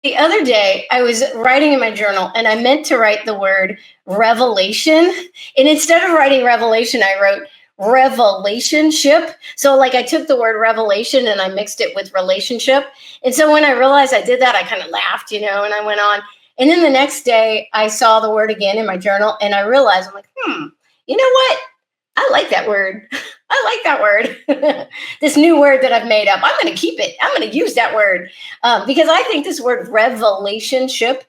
The other day, I was writing in my journal and I meant to write the word revelation. And instead of writing revelation, I wrote revelationship. So, like, I took the word revelation and I mixed it with relationship. And so, when I realized I did that, I kind of laughed, and I went on. And then the next day, I saw the word again in my journal and I realized, I'm like, you know what? I like that word. I like that word. This new word that I've made up. I'm going to keep it. I'm going to use that word because I think this word revelationship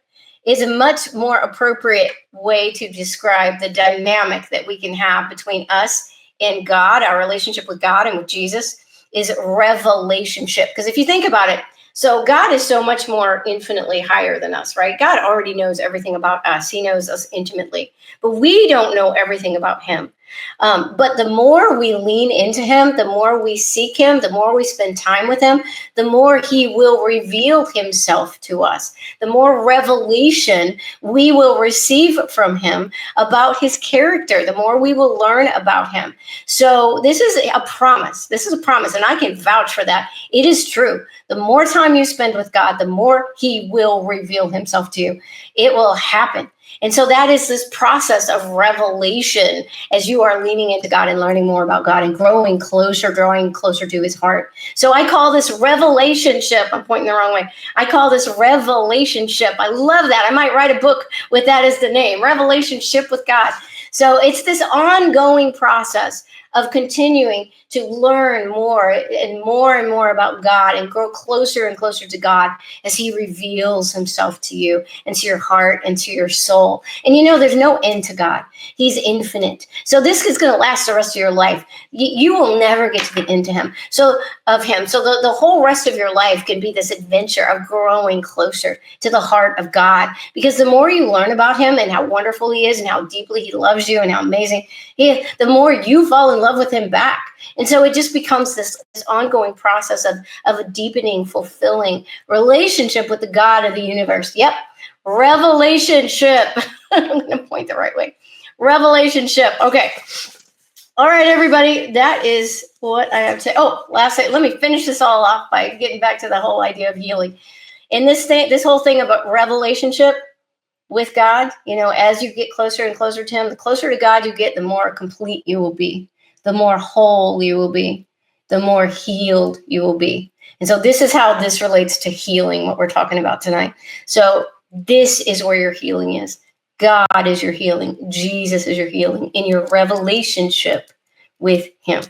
is a much more appropriate way to describe the dynamic that we can have between us and God, our relationship with God and with Jesus is revelationship. Because if you think about it, so God is so much more infinitely higher than us, right? God already knows everything about us. He knows us intimately, but we don't know everything about him. But the more we lean into him, the more we seek him, the more we spend time with him, the more he will reveal himself to us. The more revelation we will receive from him about his character, the more we will learn about him. So this is a promise. This is a promise, and I can vouch for that. It is true. The more time you spend with God, the more he will reveal himself to you. It will happen. And so that is this process of revelation as you are leaning into God and learning more about God and drawing closer to his heart. So I call this revelationship. I'm pointing the wrong way. I call this revelationship. I love that. I might write a book with that as the name, Revelationship with God. So it's this ongoing process of continuing to learn more and more about God and grow closer and closer to God as he reveals himself to you and to your heart and to your soul. And there's no end to God. He's infinite. So this is going to last the rest of your life. You will never get to the end to him. So the whole rest of your life can be this adventure of growing closer to the heart of God, because the more you learn about him and how wonderful he is and how deeply he loves you and how amazing he is, the more you fall in love with him back. And so it just becomes this ongoing process of a deepening, fulfilling relationship with the God of the universe. Yep. Revelationship. I'm going to point the right way. Revelationship. Okay. All right, everybody. That is what I have to say. Oh, last thing. Let me finish this all off by getting back to the whole idea of healing. And this whole thing about relationship with God, as you get closer and closer to him, the closer to God you get, the more complete you will be, the more whole you will be, the more healed you will be. And so this is how this relates to healing, what we're talking about tonight. So this is where your healing is. God is your healing. Jesus is your healing in your relationship with him.